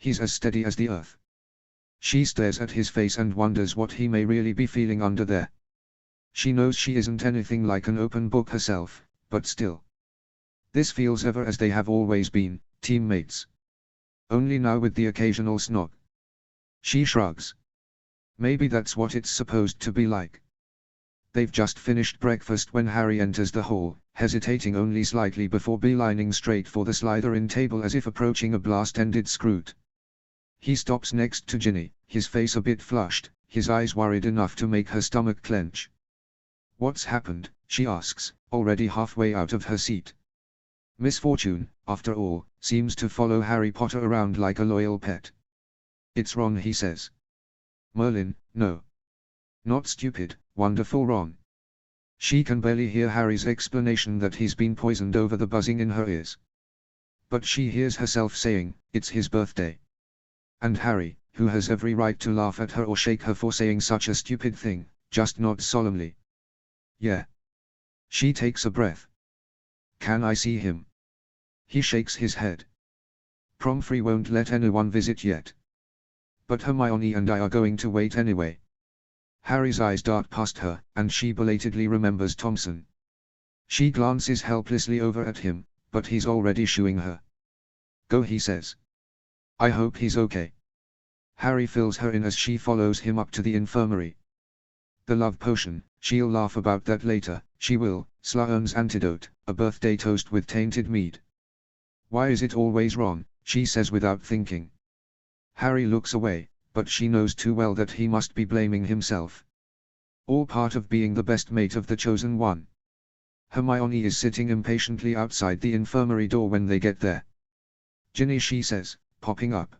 He's as steady as the earth. She stares at his face and wonders what he may really be feeling under there. She knows she isn't anything like an open book herself, but still. This feels ever as they have always been, teammates. Only now with the occasional snog. She shrugs. Maybe that's what it's supposed to be like. They've just finished breakfast when Harry enters the hall, hesitating only slightly before beelining straight for the Slytherin table as if approaching a blast-ended Scroot. He stops next to Ginny, his face a bit flushed, his eyes worried enough to make her stomach clench. "What's happened?" she asks, already halfway out of her seat. Misfortune, after all, seems to follow Harry Potter around like a loyal pet. "It's Ron," he says. "Merlin, no. Not stupid, wonderful Ron." She can barely hear Harry's explanation that he's been poisoned over the buzzing in her ears. But she hears herself saying, "It's his birthday." And Harry, who has every right to laugh at her or shake her for saying such a stupid thing, just nods solemnly. "Yeah." She takes a breath. "Can I see him?" He shakes his head. "Pomfrey won't let anyone visit yet. But Hermione and I are going to wait anyway." Harry's eyes dart past her, and she belatedly remembers Thompson. She glances helplessly over at him, but he's already shooing her. "Go," he says. "I hope he's okay." Harry fills her in as she follows him up to the infirmary. The love potion, she'll laugh about that later, she will, Slughorn's antidote, a birthday toast with tainted mead. "Why is it always Ron?" she says without thinking. Harry looks away, but she knows too well that he must be blaming himself. All part of being the best mate of the chosen one. Hermione is sitting impatiently outside the infirmary door when they get there. "Ginny," she says, popping up.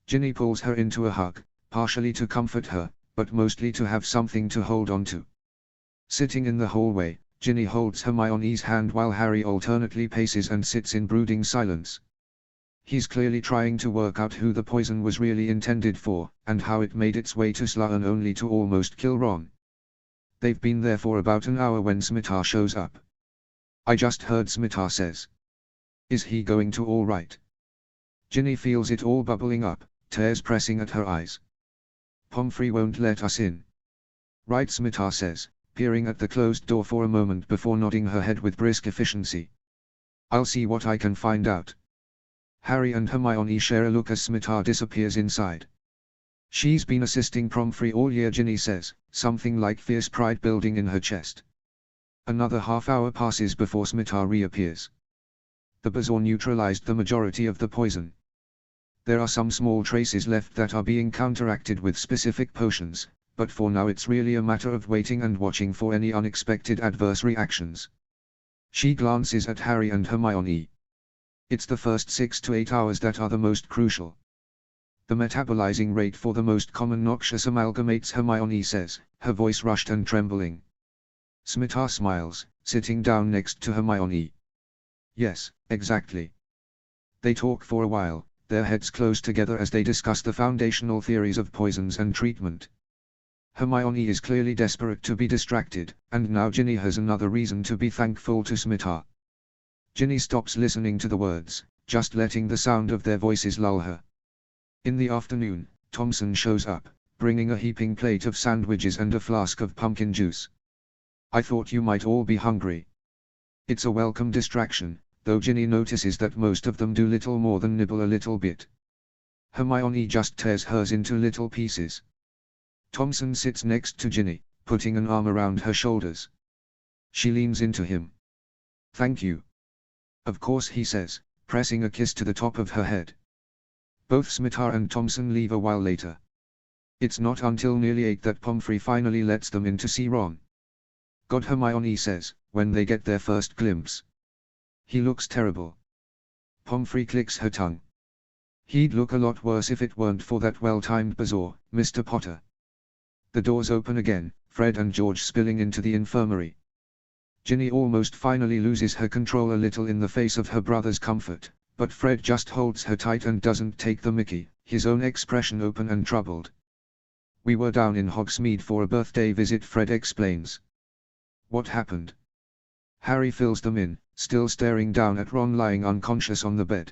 Ginny pulls her into a hug, partially to comfort her, but mostly to have something to hold on to. Sitting in the hallway, Ginny holds Hermione's hand while Harry alternately paces and sits in brooding silence. He's clearly trying to work out who the poison was really intended for, and how it made its way to Slughorn only to almost kill Ron. They've been there for about an hour when Scimitar shows up. "I just heard," Scimitar says. "Is he going to all right?" Ginny feels it all bubbling up, tears pressing at her eyes. "Pomfrey won't let us in." "Right," Scimitar says, peering at the closed door for a moment before nodding her head with brisk efficiency. "I'll see what I can find out." Harry and Hermione share a look as Scimitar disappears inside. "She's been assisting Pomfrey all year," Ginny says, something like fierce pride building in her chest. Another half-hour passes before Scimitar reappears. The Bezoar neutralized the majority of the poison. There are some small traces left that are being counteracted with specific potions, but for now it's really a matter of waiting and watching for any unexpected adverse reactions. She glances at Harry and Hermione. It's the first 6 to 8 hours that are the most crucial. "The metabolizing rate for the most common noxious amalgamates," Hermione says, her voice rushed and trembling. Scimitar smiles, sitting down next to Hermione. "Yes, exactly." They talk for a while, their heads close together as they discuss the foundational theories of poisons and treatment. Hermione is clearly desperate to be distracted, and now Ginny has another reason to be thankful to Scimitar. Ginny stops listening to the words, just letting the sound of their voices lull her. In the afternoon, Thompson shows up, bringing a heaping plate of sandwiches and a flask of pumpkin juice. "I thought you might all be hungry." It's a welcome distraction, though Ginny notices that most of them do little more than nibble a little bit. Hermione just tears hers into little pieces. Thompson sits next to Ginny, putting an arm around her shoulders. She leans into him. "Thank you." "Of course," he says, pressing a kiss to the top of her head. Both Scimitar and Thompson leave a while later. It's not until nearly 8 that Pomfrey finally lets them in to see Ron. "God," Hermione says, when they get their first glimpse. "He looks terrible." Pomfrey clicks her tongue. "He'd look a lot worse if it weren't for that well-timed Bezoar, Mr. Potter." The doors open again, Fred and George spilling into the infirmary. Ginny almost finally loses her control a little in the face of her brother's comfort, but Fred just holds her tight and doesn't take the mickey, his own expression open and troubled. "We were down in Hogsmeade for a birthday visit," Fred explains. "What happened?" Harry fills them in, still staring down at Ron lying unconscious on the bed.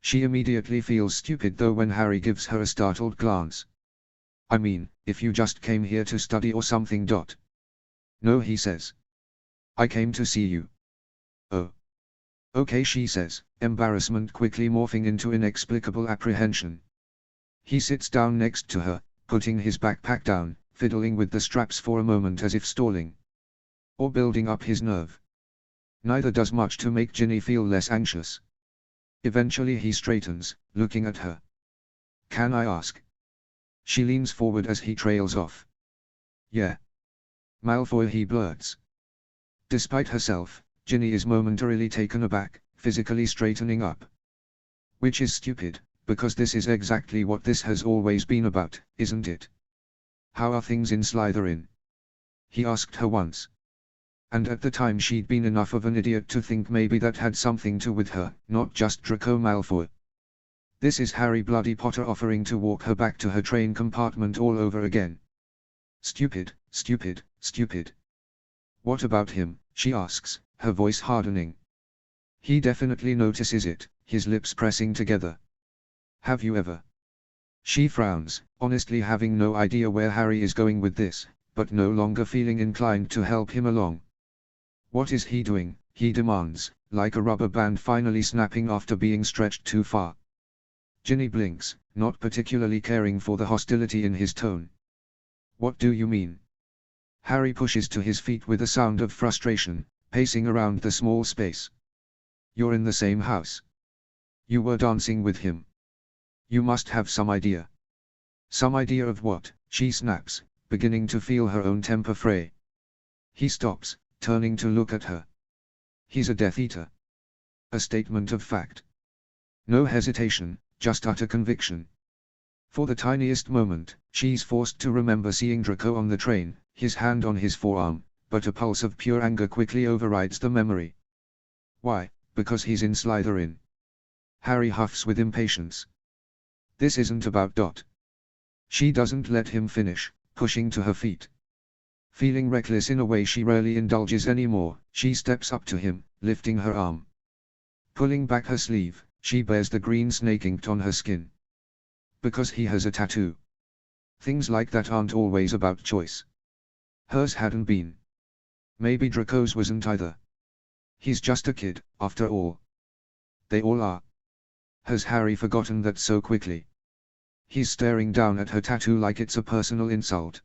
She immediately feels stupid though when Harry gives her a startled glance. I mean, if you just came here to study or something. No, he says. I came to see you. Oh. Okay, she says, embarrassment quickly morphing into inexplicable apprehension. He sits down next to her, putting his backpack down, fiddling with the straps for a moment as if stalling. Or building up his nerve. Neither does much to make Ginny feel less anxious. Eventually he straightens, looking at her. Can I ask? She leans forward as he trails off. Yeah. Malfoy, he blurts. Despite herself, Ginny is momentarily taken aback, physically straightening up. Which is stupid, because this is exactly what this has always been about, isn't it? How are things in Slytherin? He asked her once. And at the time she'd been enough of an idiot to think maybe that had something to with her, not just Draco Malfoy. This is Harry Bloody Potter offering to walk her back to her train compartment all over again. Stupid, stupid, stupid. What about him, she asks, her voice hardening. He definitely notices it, his lips pressing together. Have you ever? She frowns, honestly having no idea where Harry is going with this, but no longer feeling inclined to help him along. What is he doing, he demands, like a rubber band finally snapping after being stretched too far. Ginny blinks, not particularly caring for the hostility in his tone. What do you mean? Harry pushes to his feet with a sound of frustration, pacing around the small space. You're in the same house. You were dancing with him. You must have some idea. Some idea of what? She snaps, beginning to feel her own temper fray. He stops, turning to look at her. He's a Death Eater. A statement of fact. No hesitation, just utter conviction. For the tiniest moment, she's forced to remember seeing Draco on the train, his hand on his forearm, but a pulse of pure anger quickly overrides the memory. Why? Because he's in Slytherin. Harry huffs with impatience. This isn't about. She doesn't let him finish, pushing to her feet. Feeling reckless in a way she rarely indulges anymore, she steps up to him, lifting her arm. Pulling back her sleeve, she bears the green snake inked on her skin. Because he has a tattoo. Things like that aren't always about choice. Hers hadn't been. Maybe Draco's wasn't either. He's just a kid, after all. They all are. Has Harry forgotten that so quickly? He's staring down at her tattoo like it's a personal insult.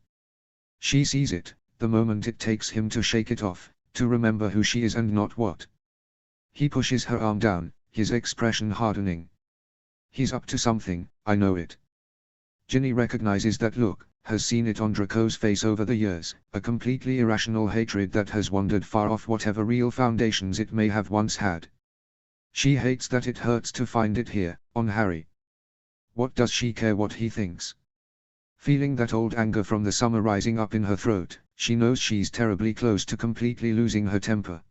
She sees it, the moment it takes him to shake it off, to remember who she is and not what. He pushes her arm down, his expression hardening. He's up to something, I know it. Ginny recognizes that look, has seen it on Draco's face over the years, a completely irrational hatred that has wandered far off whatever real foundations it may have once had. She hates that it hurts to find it here, on Harry. What does she care what he thinks? Feeling that old anger from the summer rising up in her throat, she knows she's terribly close to completely losing her temper.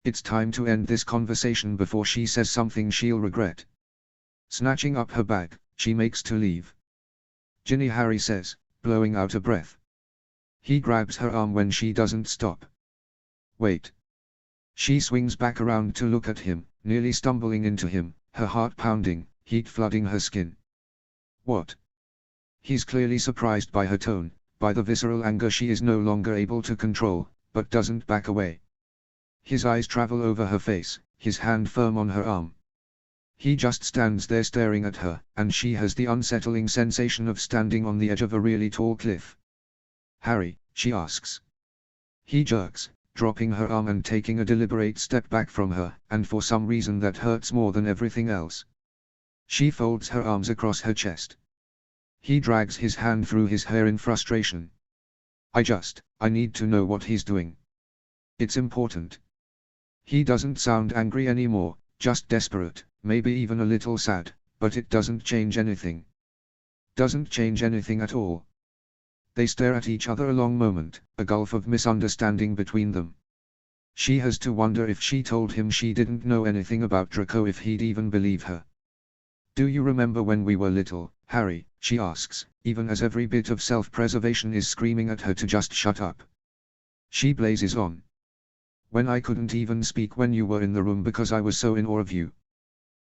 It's time to end this conversation before she says something she'll regret. Snatching up her bag, she makes to leave. Ginny, Harry says, blowing out a breath. He grabs her arm when she doesn't stop. Wait. She swings back around to look at him, nearly stumbling into him, her heart pounding, heat flooding her skin. What? He's clearly surprised by her tone, by the visceral anger she is no longer able to control, but doesn't back away. His eyes travel over her face, his hand firm on her arm. He just stands there staring at her, and she has the unsettling sensation of standing on the edge of a really tall cliff. Harry, she asks. He jerks, dropping her arm and taking a deliberate step back from her, and for some reason that hurts more than everything else. She folds her arms across her chest. He drags his hand through his hair in frustration. I need to know what he's doing. It's important. He doesn't sound angry anymore, just desperate, maybe even a little sad, but it doesn't change anything. Doesn't change anything at all. They stare at each other a long moment, a gulf of misunderstanding between them. She has to wonder if she told him she didn't know anything about Draco, if he'd even believe her. Do you remember when we were little, Harry, she asks, even as every bit of self-preservation is screaming at her to just shut up. She blazes on. When I couldn't even speak when you were in the room because I was so in awe of you.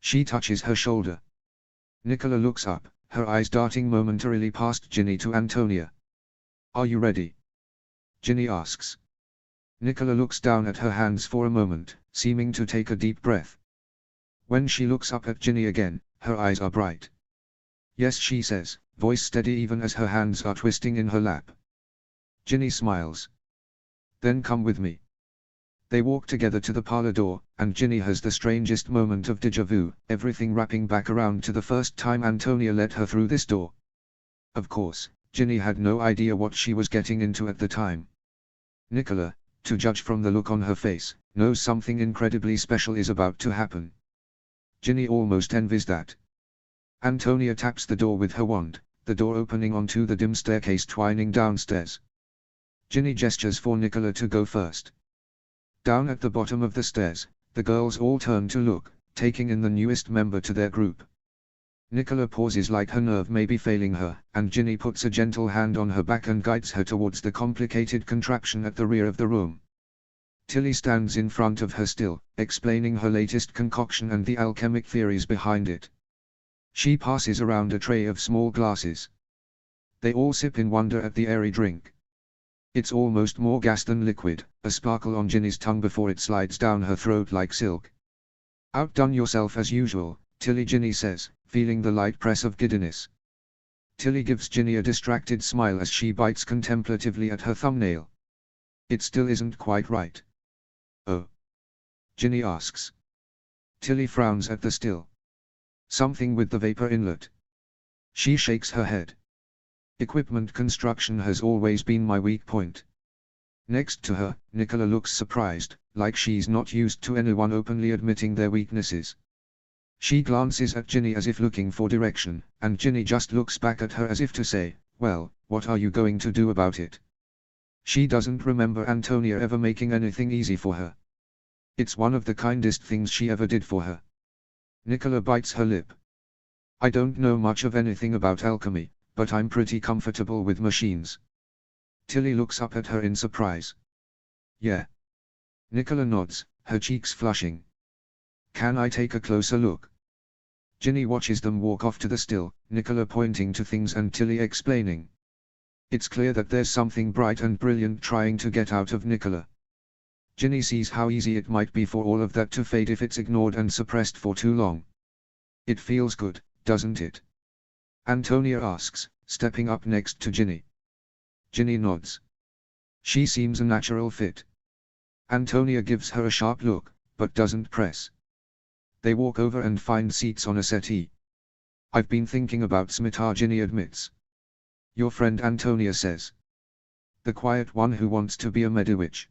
She touches her shoulder. Nicola looks up, her eyes darting momentarily past Ginny to Antonia. Are you ready? Ginny asks. Nicola looks down at her hands for a moment, seeming to take a deep breath. When she looks up at Ginny again, her eyes are bright. Yes, she says, voice steady even as her hands are twisting in her lap. Ginny smiles. Then come with me. They walk together to the parlor door, and Ginny has the strangest moment of déjà vu, everything wrapping back around to the first time Antonia let her through this door. Of course, Ginny had no idea what she was getting into at the time. Nicola, to judge from the look on her face, knows something incredibly special is about to happen. Ginny almost envies that. Antonia taps the door with her wand, the door opening onto the dim staircase twining downstairs. Ginny gestures for Nicola to go first. Down at the bottom of the stairs, the girls all turn to look, taking in the newest member to their group. Nicola pauses like her nerve may be failing her, and Ginny puts a gentle hand on her back and guides her towards the complicated contraption at the rear of the room. Tilly stands in front of her still, explaining her latest concoction and the alchemic theories behind it. She passes around a tray of small glasses. They all sip in wonder at the airy drink. It's almost more gas than liquid, a sparkle on Ginny's tongue before it slides down her throat like silk. Outdone yourself as usual, Tilly, Ginny says, feeling the light press of giddiness. Tilly gives Ginny a distracted smile as she bites contemplatively at her thumbnail. It still isn't quite right. Oh? Ginny asks. Tilly frowns at the still. Something with the vapor inlet. She shakes her head. Equipment construction has always been my weak point. Next to her, Nicola looks surprised, like she's not used to anyone openly admitting their weaknesses. She glances at Ginny as if looking for direction, and Ginny just looks back at her as if to say, well, what are you going to do about it? She doesn't remember Antonia ever making anything easy for her. It's one of the kindest things she ever did for her. Nicola bites her lip. I don't know much of anything about alchemy, but I'm pretty comfortable with machines. Tilly looks up at her in surprise. Yeah. Nicola nods, her cheeks flushing. Can I take a closer look? Ginny watches them walk off to the still, Nicola pointing to things and Tilly explaining. It's clear that there's something bright and brilliant trying to get out of Nicola. Ginny sees how easy it might be for all of that to fade if it's ignored and suppressed for too long. It feels good, doesn't it? Antonia asks, stepping up next to Ginny. Ginny nods. She seems a natural fit. Antonia gives her a sharp look, but doesn't press. They walk over and find seats on a settee. I've been thinking about Smita, Ginny admits. Your friend, Antonia says. The quiet one who wants to be a Mediwitch.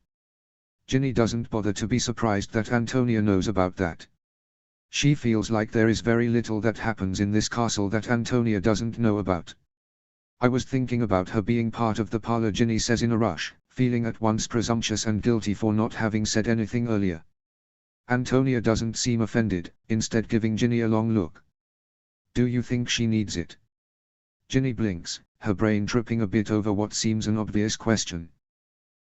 Ginny doesn't bother to be surprised that Antonia knows about that. She feels like there is very little that happens in this castle that Antonia doesn't know about. I was thinking about her being part of the parlor, Ginny says in a rush, feeling at once presumptuous and guilty for not having said anything earlier. Antonia doesn't seem offended, instead giving Ginny a long look. Do you think she needs it? Ginny blinks, her brain tripping a bit over what seems an obvious question.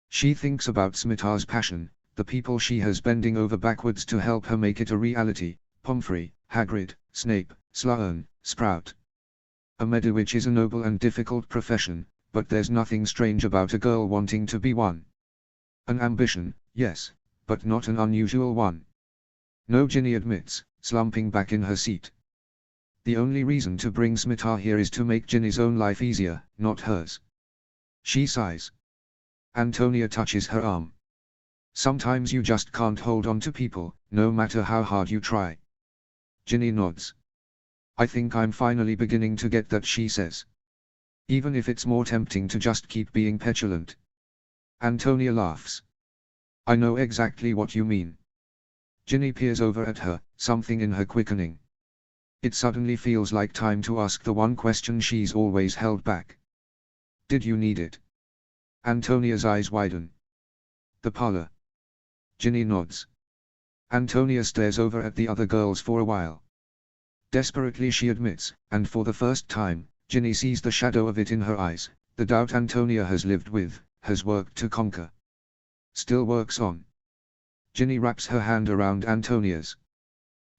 She thinks about Smita's passion, the people she has bending over backwards to help her make it a reality, Pomfrey, Hagrid, Snape, Slughorn, Sprout. A Mediwitch is a noble and difficult profession, but there's nothing strange about a girl wanting to be one. An ambition, yes, but not an unusual one. No, Ginny admits, slumping back in her seat. The only reason to bring Smita here is to make Ginny's own life easier, not hers. She sighs. Antonia touches her arm. Sometimes you just can't hold on to people, no matter how hard you try. Ginny nods. I think I'm finally beginning to get that, she says. Even if it's more tempting to just keep being petulant. Antonia laughs. I know exactly what you mean. Ginny peers over at her, something in her quickening. It suddenly feels like time to ask the one question she's always held back. Did you need it? Antonia's eyes widen. The parlor. Ginny nods. Antonia stares over at the other girls for a while. Desperately she admits, and for the first time, Ginny sees the shadow of it in her eyes, the doubt Antonia has lived with, has worked to conquer. Still works on. Ginny wraps her hand around Antonia's.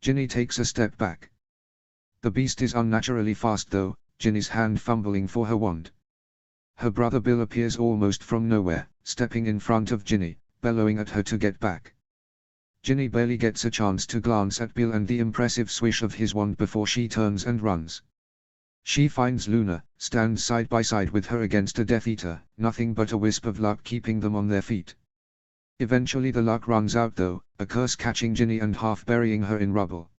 Ginny takes a step back. The beast is unnaturally fast though, Ginny's hand fumbling for her wand. Her brother Bill appears almost from nowhere, stepping in front of Ginny, bellowing at her to get back. Ginny barely gets a chance to glance at Bill and the impressive swish of his wand before she turns and runs. She finds Luna, stands side by side with her against a Death Eater, nothing but a wisp of luck keeping them on their feet. Eventually the luck runs out though, a curse catching Ginny and half burying her in rubble.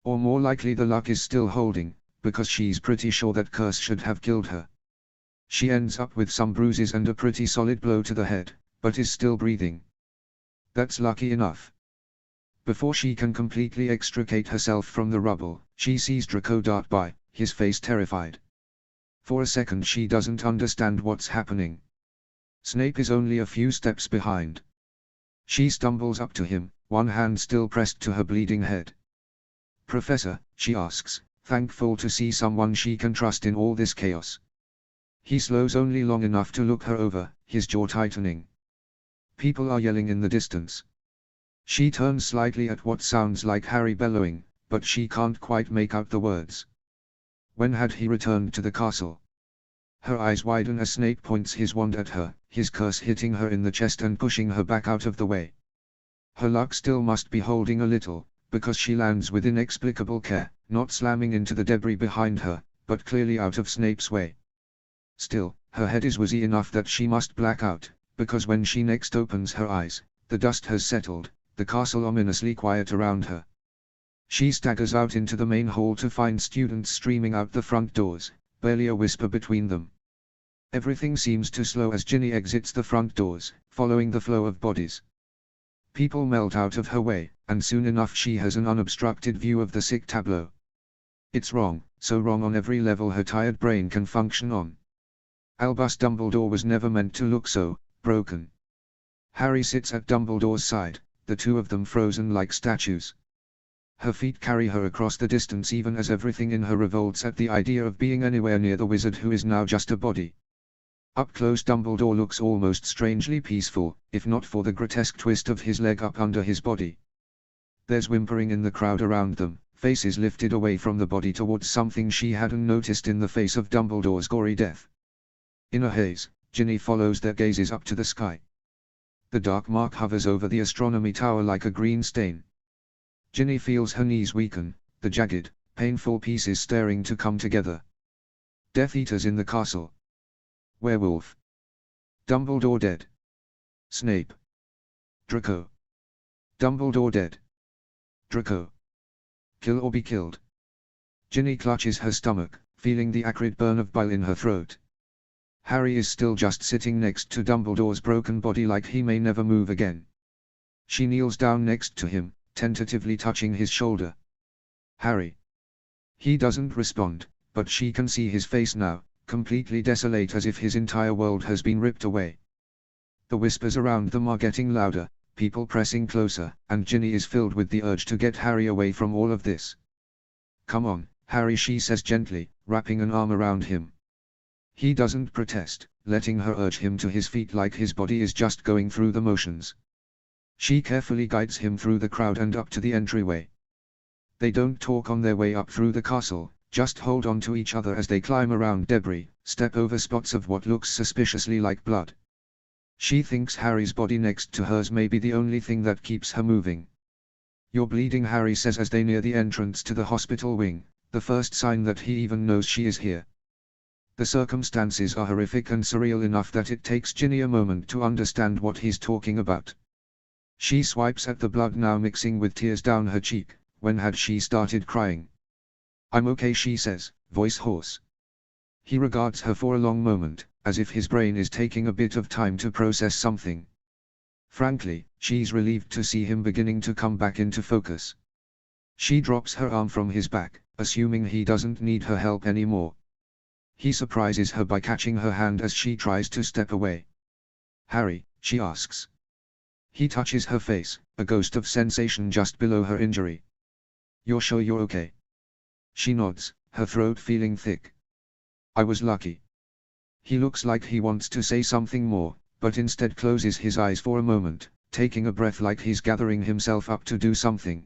Or more likely the luck is still holding, because she's pretty sure that curse should have killed her. She ends up with some bruises and a pretty solid blow to the head, but is still breathing. That's lucky enough. Before she can completely extricate herself from the rubble, she sees Draco dart by, his face terrified. For a second she doesn't understand what's happening. Snape is only a few steps behind. She stumbles up to him, one hand still pressed to her bleeding head. "Professor," she asks, thankful to see someone she can trust in all this chaos. He slows only long enough to look her over, his jaw tightening. People are yelling in the distance. She turns slightly at what sounds like Harry bellowing, but she can't quite make out the words. When had he returned to the castle? Her eyes widen as Snape points his wand at her, his curse hitting her in the chest and pushing her back out of the way. Her luck still must be holding a little, because she lands with inexplicable care, not slamming into the debris behind her, but clearly out of Snape's way. Still, her head is woozy enough that she must black out, because when she next opens her eyes, the dust has settled, the castle ominously quiet around her. She staggers out into the main hall to find students streaming out the front doors, barely a whisper between them. Everything seems to slow as Ginny exits the front doors, following the flow of bodies. People melt out of her way, and soon enough she has an unobstructed view of the sick tableau. It's wrong, so wrong on every level her tired brain can function on. Albus Dumbledore was never meant to look so broken. Harry sits at Dumbledore's side, the two of them frozen like statues. Her feet carry her across the distance even as everything in her revolts at the idea of being anywhere near the wizard who is now just a body. Up close Dumbledore looks almost strangely peaceful, if not for the grotesque twist of his leg up under his body. There's whimpering in the crowd around them, faces lifted away from the body towards something she hadn't noticed in the face of Dumbledore's gory death. In a haze, Ginny follows their gazes up to the sky. The dark mark hovers over the astronomy tower like a green stain. Ginny feels her knees weaken, the jagged, painful pieces staring to come together. Death Eaters in the castle. Werewolf. Dumbledore dead. Snape. Draco. Dumbledore dead. Draco. Kill or be killed. Ginny clutches her stomach, feeling the acrid burn of bile in her throat. Harry is still just sitting next to Dumbledore's broken body like he may never move again. She kneels down next to him, tentatively touching his shoulder. "Harry." He doesn't respond, but she can see his face now, completely desolate as if his entire world has been ripped away. The whispers around them are getting louder, people pressing closer, and Ginny is filled with the urge to get Harry away from all of this. "Come on, Harry," she says gently, wrapping an arm around him. He doesn't protest, letting her urge him to his feet like his body is just going through the motions. She carefully guides him through the crowd and up to the entryway. They don't talk on their way up through the castle, just hold on to each other as they climb around debris, step over spots of what looks suspiciously like blood. She thinks Harry's body next to hers may be the only thing that keeps her moving. "You're bleeding," Harry says as they near the entrance to the hospital wing, the first sign that he even knows she is here. The circumstances are horrific and surreal enough that it takes Ginny a moment to understand what he's talking about. She swipes at the blood now mixing with tears down her cheek. When had she started crying? "I'm okay," she says, voice hoarse. He regards her for a long moment, as if his brain is taking a bit of time to process something. Frankly, she's relieved to see him beginning to come back into focus. She drops her arm from his back, assuming he doesn't need her help anymore. He surprises her by catching her hand as she tries to step away. "Harry," she asks. He touches her face, a ghost of sensation just below her injury. "You're sure you're okay?" She nods, her throat feeling thick. "I was lucky." He looks like he wants to say something more, but instead closes his eyes for a moment, taking a breath like he's gathering himself up to do something.